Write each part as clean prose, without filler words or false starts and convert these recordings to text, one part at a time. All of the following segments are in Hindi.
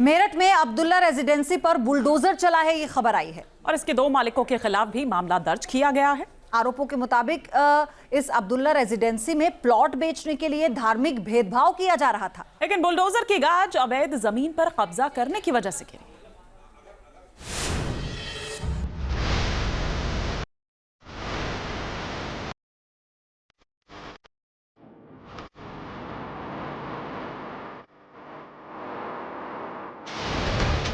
मेरठ में अब्दुल्ला रेजिडेंसी पर बुलडोजर चला है, ये खबर आई है और इसके 2 मालिकों के खिलाफ भी मामला दर्ज किया गया है। आरोपों के मुताबिक इस अब्दुल्ला रेजिडेंसी में प्लॉट बेचने के लिए धार्मिक भेदभाव किया जा रहा था, लेकिन बुलडोजर की गाज अवैध जमीन पर कब्जा करने की वजह से गिरी।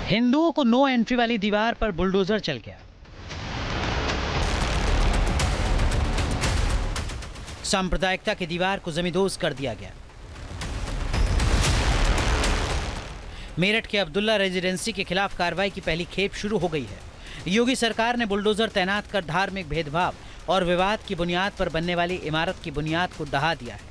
हिंदुओं को नो एंट्री वाली दीवार पर बुलडोजर चल गया। सांप्रदायिकता की दीवार को जमींदोज कर दिया गया। मेरठ के अब्दुल्ला रेजिडेंसी के खिलाफ कार्रवाई की पहली खेप शुरू हो गई है। योगी सरकार ने बुलडोजर तैनात कर धार्मिक भेदभाव और विवाद की बुनियाद पर बनने वाली इमारत की बुनियाद को दहा दिया है।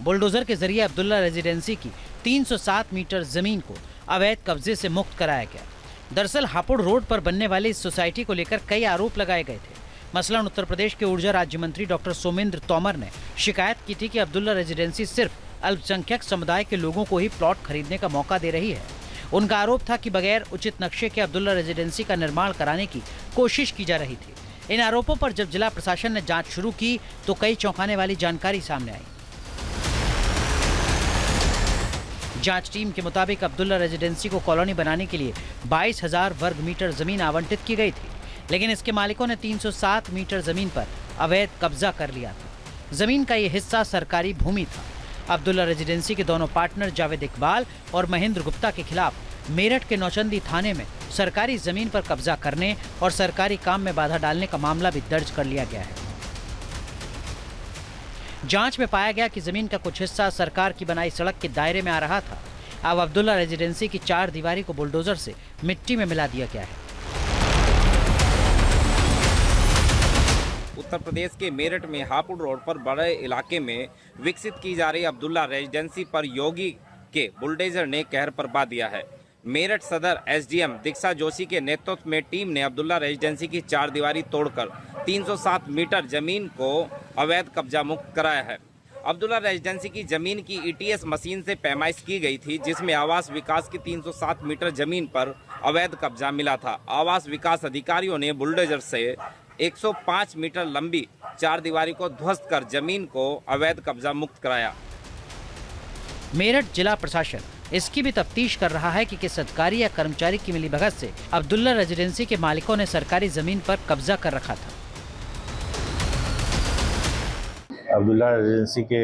बुलडोजर के जरिए अब्दुल्ला रेजिडेंसी की 307 मीटर जमीन को अवैध कब्जे से मुक्त कराया गया। दरअसल हापुड़ रोड पर बनने वाली इस सोसाइटी को लेकर कई आरोप लगाए गए थे। मसलन उत्तर प्रदेश के ऊर्जा राज्य मंत्री डॉक्टर सोमेंद्र तोमर ने शिकायत की थी कि अब्दुल्ला रेजिडेंसी सिर्फ अल्पसंख्यक समुदाय के लोगों को ही प्लॉट खरीदने का मौका दे रही है। उनका आरोप था कि बगैर उचित नक्शे के अब्दुल्ला रेजिडेंसी का निर्माण कराने की कोशिश की जा रही थी। इन आरोपों पर जब जिला प्रशासन ने जांच शुरू की तो कई चौंकाने वाली जानकारी सामने आई। जांच टीम के मुताबिक अब्दुल्ला रेजिडेंसी को कॉलोनी बनाने के लिए 22,000 वर्ग मीटर जमीन आवंटित की गई थी, लेकिन इसके मालिकों ने 307 मीटर जमीन पर अवैध कब्जा कर लिया था। जमीन का ये हिस्सा सरकारी भूमि था। अब्दुल्ला रेजिडेंसी के दोनों पार्टनर जावेद इकबाल और महेंद्र गुप्ता के खिलाफ मेरठ के नौचंदी थाने में सरकारी जमीन पर कब्जा करने और सरकारी काम में बाधा डालने का मामला भी दर्ज कर लिया गया है। जांच में पाया गया कि जमीन का कुछ हिस्सा सरकार की बनाई सड़क के दायरे में आ रहा था। अब अब्दुल्ला रेजिडेंसी की 4 दीवारी को बुलडोजर से मिट्टी में मिला दिया गया है। उत्तर प्रदेश के मेरठ में हापुड़ रोड पर बड़े इलाके में विकसित की जा रही अब्दुल्ला रेजिडेंसी पर योगी के बुलडोजर ने कहर बरपा दिया है। मेरठ सदर एसडीएम दीक्षा जोशी के नेतृत्व में टीम ने अब्दुल्ला रेजिडेंसी की 4 दीवारी तोड़कर 307 मीटर जमीन को अवैध कब्जा मुक्त कराया है। अब्दुल्ला रेजिडेंसी की जमीन की ईटीएस मशीन से पैमाइश की गई थी, जिसमें आवास विकास की 307 मीटर जमीन पर अवैध कब्जा मिला था। आवास विकास अधिकारियों ने बुलडोजर से 105 मीटर लंबी 4 दीवारी को ध्वस्त कर जमीन को अवैध कब्जा मुक्त कराया। मेरठ जिला प्रशासन इसकी भी तफ्तीश कर रहा है कि किस अधिकारी या कर्मचारी की मिलीभगत से अब्दुल्ला रेजिडेंसी के मालिकों ने सरकारी जमीन पर कब्जा कर रखा था। अब्दुल्ला रेजिडेंसी के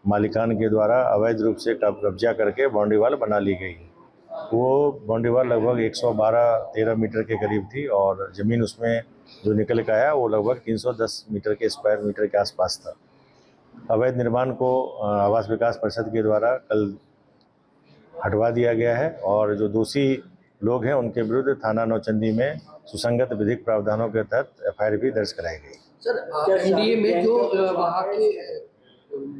मालिकान के द्वारा अवैध रूप से कब्जा करके बाउंड्री वाल बना ली गई। वो बाउंड्री वाल लगभग 112-13 मीटर के करीब थी और ज़मीन उसमें जो निकल के आया वो लगभग 310 मीटर के स्क्वायर मीटर के आसपास था। अवैध निर्माण को आवास विकास परिषद के द्वारा कल हटवा दिया गया है और जो दोषी लोग हैं उनके विरुद्ध थाना नौचंदी में सुसंगत विधिक प्रावधानों के तहत एफआईआर भी दर्ज कराई गई। सर, एनडीए में जो वहाँ के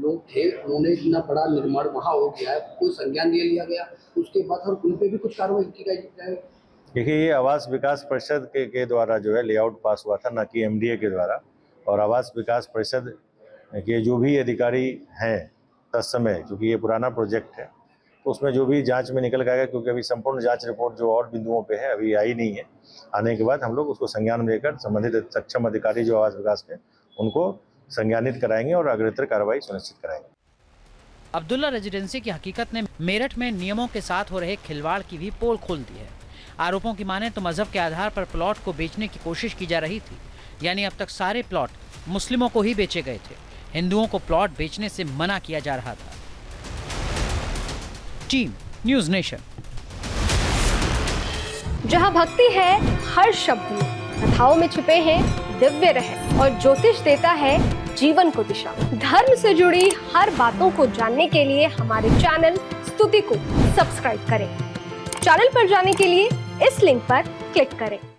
लोग थे उन्होंने इतना बड़ा निर्माण वहाँ हो गया है, कोई संज्ञान ले लिया गया उसके बाद और उन पे भी कुछ कार्रवाई की गई? देखिए, ये आवास विकास परिषद के द्वारा जो है लेआउट पास हुआ था, न कि एमडीए के द्वारा। और आवास विकास परिषद के जो भी अधिकारी हैं तत्समय, क्योंकि ये पुराना प्रोजेक्ट है, तो उसमें जो भी जांच में निकल गया, क्योंकि अभी संपूर्ण जांच रिपोर्ट जो और बिंदुओं पे है अभी आई नहीं है। आने के बाद हम लोग उसको संज्ञान में लेकर संबंधित सक्षम अधिकारी जो आवास विकास के उनको संज्ञानित कराएंगे और अग्रेतर कार्रवाई सुनिश्चित कराएंगे। अब्दुल्ला रेजिडेंसी की हकीकत ने मेरठ में नियमों के साथ हो रहे खिलवाड़ की भी पोल खोल दी है। आरोपों की माने तो मजहब के आधार पर प्लॉट को बेचने की कोशिश की जा रही थी, यानी अब तक सारे प्लॉट मुस्लिमों को ही बेचे गए थे। हिंदुओं को प्लॉट बेचने से मना किया जा रहा था। Team news nation. जहां भक्ति है हर शब्द में, कथाओं में छुपे हैं दिव्य रहस्य और ज्योतिष देता है जीवन को दिशा। धर्म से जुड़ी हर बातों को जानने के लिए हमारे चैनल स्तुति को सब्सक्राइब करें। चैनल पर जाने के लिए इस लिंक पर क्लिक करें।